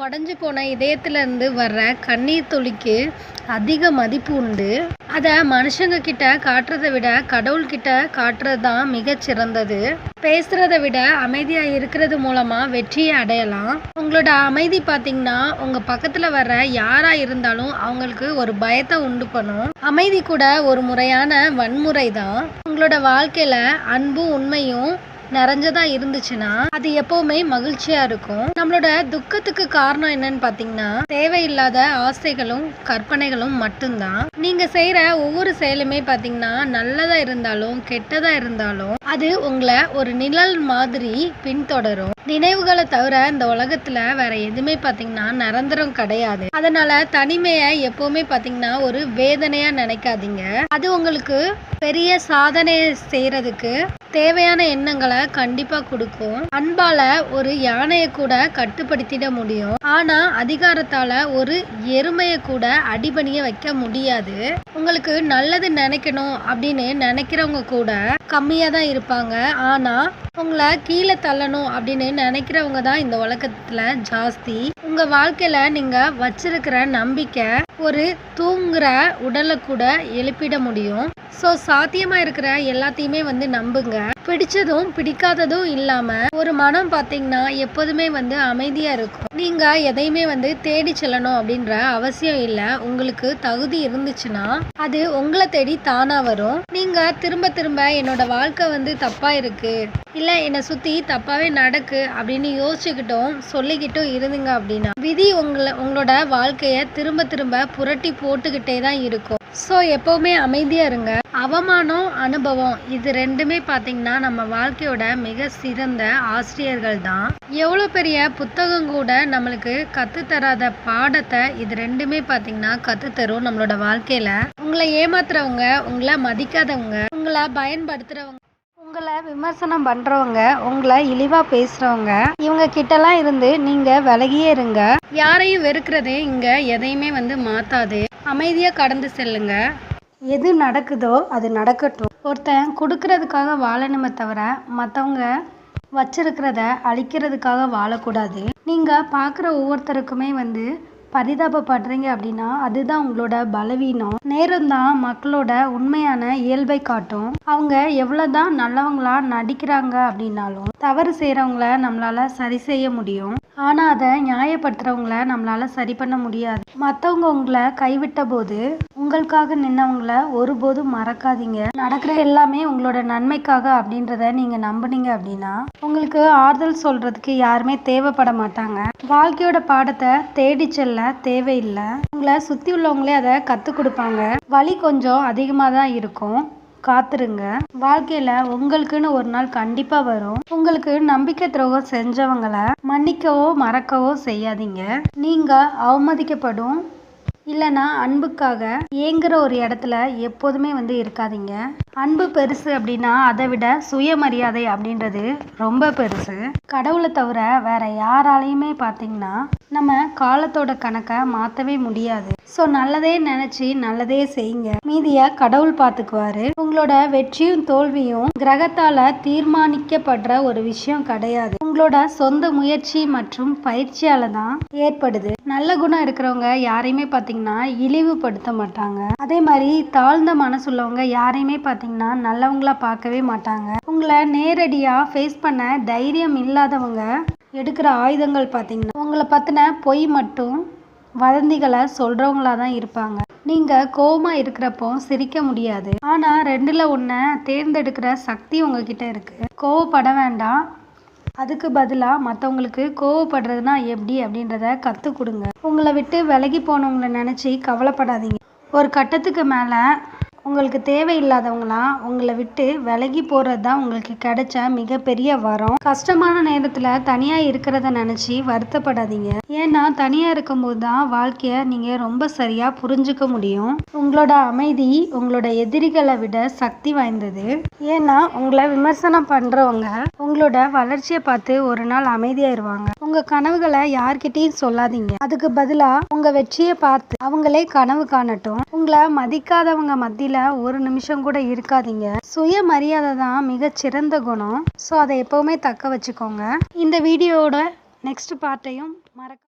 உடஞ்சி போன இதயத்திலேருந்து வர்ற கண்ணீர் துளிக்கு அதிக மதிப்பு உண்டு. அதை மனுஷங்க கிட்ட காட்டுறதை விட கடவுள்கிட்ட காட்டுறது தான் மிகச்சிறந்தது. பேசுறதை விட அமைதியாக இருக்கிறது மூலமாக வெற்றியை அடையலாம். உங்களோட அமைதி பார்த்தீங்கன்னா உங்கள் பக்கத்தில் வர்ற யாராக இருந்தாலும் அவங்களுக்கு ஒரு பயத்தை உண்டு பண்ணும். அமைதி கூட ஒரு முறையான வன்முறை தான். உங்களோட வாழ்க்கையில் அன்பும் உண்மையும் நிறைஞ்சதா இருந்துச்சுன்னா அது எப்பவுமே மகிழ்ச்சியா இருக்கும். நம்மளோட துக்கத்துக்கு காரணம் என்னன்னு பாத்தீங்கன்னா தேவையில்லாத ஆசைகளும் கற்பனைகளும் மட்டும்தான். நீங்க செய்யற ஒவ்வொரு செயலுமே பாத்தீங்கன்னா நல்லதா இருந்தாலும் கெட்டதா இருந்தாலும் அது உங்களை ஒரு நிழல் மாதிரி பின்தொடரும். நினைவுகளை தவிர இந்த உலகத்துல வேற எதுவுமே பாத்தீங்கன்னா நிரந்தரம் கிடையாது. அதனால தனிமையை எப்பவுமே பாத்தீங்கன்னா ஒரு வேதனையா நினைக்காதீங்க. அது உங்களுக்கு பெரிய சாதனை செய்யறதுக்கு தேவையான எண்ணங்களை கண்டிப்பா கொடுக்கும். அன்பால ஒரு யானையை கூட கட்டுப்படுத்திட முடியும். ஆனா அதிகாரத்தால ஒரு எருமையை கூட அடிபணிய வைக்க முடியாது. உங்களுக்கு நல்லது நினைக்கணும் அப்படின்னு நினைக்கிறவங்க கூட கம்மியா தான் இருப்பாங்க. ஆனா உங்களை கீழே தள்ளணும் அப்படின்னு நினைக்கிறவங்க தான் இந்த உலகத்துல ஜாஸ்தி. உங்க வாழ்க்கையில நீங்க வச்சிருக்கிற நம்பிக்கை ஒரு தூங்குற உடலை கூட எழுப்பிட முடியும். ஸோ சாத்தியமா இருக்கிற எல்லாத்தையுமே நம்புங்க. பிடிச்சதும் பிடிக்காததும் இல்லாம ஒரு மனம் பார்த்தீங்கன்னா எப்போதுமே அமைதியா இருக்கும். நீங்க எதையுமே தேடி செல்லணும் அப்படின்ற அவசியம் இல்லை. உங்களுக்கு தகுதி இருந்துச்சுன்னா அது உங்களை தேடி தானா வரும். நீங்க திரும்ப திரும்ப என்னோட வாழ்க்கை தப்பா இருக்கு, இல்ல என்னை சுத்தி தப்பாவே நடக்கு அப்படின்னு யோசிச்சுக்கிட்டும் சொல்லிக்கிட்டும் இருந்தீங்க அப்படின்னா விதி உங்களோட வாழ்க்கைய திரும்ப திரும்ப புரட்டி போட்டுக்கிட்டே தான் இருக்கும். ஸோ எப்பவுமே அமைதியா இருங்க. அவமானம் அனுபவம் இது ரெண்டுமே பார்த்தீங்கன்னா நம்ம வாழ்க்கையோட மிக சிறந்த ஆசிரியர்கள் தான். எவ்வளோ பெரிய புத்தகம் கூட நம்மளுக்கு கற்றுத்தராத பாடத்தை இது ரெண்டுமே பார்த்தீங்கன்னா கற்றுத்தரும் நம்மளோட வாழ்க்கையில. உங்களை ஏமாத்துறவங்க, உங்களை மதிக்காதவங்க, உங்களை பயன்படுத்துறவங்க, உங்களை விமர்சனம் பண்றவங்க, உங்களை இழிவா பேசுறவங்க, இவங்க கிட்டலாம் இருந்து நீங்க விலகியே இருங்க. யாரையும் வெறுக்கிறது இங்க எதையுமே மாத்தாது. அமைதியா கடந்து செல்லுங்க. எது நடக்குதோ அது நடக்கட்டும். ஒருத்தன் கொடுக்கறதுக்காக வாழணுமே தவிர மற்றவங்க வச்சிருக்கிறத அழிக்கிறதுக்காக வாழக்கூடாது. நீங்கள் பார்க்குற ஒவ்வொருத்தருக்குமே பரிதாபப்படுறீங்க அப்படின்னா அதுதான் உங்களோட பலவீனம். நேரம் தான் மக்களோட உண்மையான இயல்பை காட்டும். அவங்க எவ்வளோதான் நல்லவங்களா நடிக்கிறாங்க அப்படின்னாலும் தவறு செய்கிறவங்கள நம்மளால சரி செய்ய முடியும். ஆனால் அதை நியாயப்படுத்துறவங்கள நம்மளால சரி பண்ண முடியாது. மற்றவங்க உங்களை கைவிட்ட போது உங்களுக்காக நின்னவங்கள ஒருபோதும் மறக்காதீங்க. நடக்கிற எல்லாமே உங்களோட நன்மைக்காக அப்படின்றத நீங்கள் நம்புனீங்க அப்படின்னா உங்களுக்கு ஆறுதல் சொல்றதுக்கு யாருமே தேவைப்பட மாட்டாங்க. வாழ்க்கையோட பாடத்தை தேடி செல்ல தேவையில்லை. உங்களை சுற்றி உள்ளவங்களே அதை கற்றுக் கொடுப்பாங்க. வலி கொஞ்சம் அதிகமாக தான் இருக்கும். காத்துருங்க. வாழ்க்கையில உங்களுக்குன்னு ஒரு நாள் கண்டிப்பா வரும். உங்களுக்கு நம்பிக்கை துரோகம் செஞ்சவங்களை மன்னிக்கவோ மறக்கவோ செய்யாதீங்க. நீங்க அவமதிக்கப்படும் இல்லைன்னா அன்புக்காக ஏங்குற ஒரு இடத்துல எப்போதுமே இருக்காதீங்க. அன்பு பெருசு அப்படின்னா அதை விட சுயமரியாதை அப்படின்றது ரொம்ப பெருசு. கடவுளை தவிர வேற யாராலையுமே பார்த்தீங்கன்னா நம்ம காலத்தோட கணக்கை மாற்றவே முடியாது. ஸோ நல்லதே நினைச்சு நல்லதே செய்யுங்க. மீதியை கடவுள் பார்த்துக்குவாரு. உங்களோட வெற்றியும் தோல்வியும் கிரகத்தால தீர்மானிக்கப்படுற ஒரு விஷயம் கிடையாது. உங்களோட சொந்த முயற்சி மற்றும் பயிற்சியால தான் ஏற்படுது. நல்ல குணம் இருக்கிறவங்க யாரையுமே பார்த்தீங்கன்னா இழிவுபடுத்த மாட்டாங்க. அதே மாதிரி தாழ்ந்த மனசுள்ளவங்க யாரையுமே பார்த்தீங்கன்னா நல்லவங்களா பார்க்கவே மாட்டாங்க. உங்களை நேரடியா ஃபேஸ் பண்ண தைரியம் இல்லாதவங்க எடுக்கிற ஆயுதங்கள் பார்த்தீங்கன்னா உங்களை பற்றின பொய் மட்டும் வதந்திகளை சொல்றவங்களா தான் இருப்பாங்க. நீங்க கோவமா இருக்கிறப்போ சிரிக்க முடியாது. ஆனா ரெண்டுல ஒன்ன தேர்ந்தெடுக்கிற சக்தி உங்ககிட்ட இருக்கு. கோவப்பட வேண்டாம். அதுக்கு பதிலாக மற்றவங்களுக்கு கோவப்படுறதுனா எப்படி அப்படின்றத கற்றுக் கொடுங்க. உங்களை விட்டு விலகி போனவங்களை நினச்சி கவலைப்படாதீங்க. ஒரு கட்டத்துக்கு மேலே உங்களுக்கு தேவையில்லாதவங்களா உங்களை விட்டு விலகி போகிறது தான் உங்களுக்கு கிடைச்ச மிகப்பெரிய வரம். கஷ்டமான நேரத்தில் தனியாக இருக்கிறத நினச்சி வருத்தப்படாதீங்க. ஏன்னா தனியாக இருக்கும்போது தான் வாழ்க்கையை நீங்கள் ரொம்ப சரியாக புரிஞ்சுக்க முடியும். உங்களோட அமைதி உங்களோட எதிரிகளை விட சக்தி வாய்ந்தது. ஏன்னா உங்களை விமர்சனம் பண்ணுறவங்க உங்களோட வளர்ச்சியை பார்த்து ஒரு நாள் அமைதியாயிருவாங்க. உங்கள் கனவுகளை யார்கிட்டையும் சொல்லாதீங்க. அதுக்கு பதிலாக உங்கள் வெற்றியை பார்த்து அவங்களே கனவு காணட்டும். உங்களை மதிக்காதவங்க மத்தியில் ஒரு நிமிஷம் கூட இருக்காதீங்க. சுயமரியாதை தான் மிகச்சிறந்த குணம். ஸோ அதை எப்பவுமே தக்க வச்சுக்கோங்க. இந்த வீடியோட நெக்ஸ்ட் பார்ட்டையும் மறக்க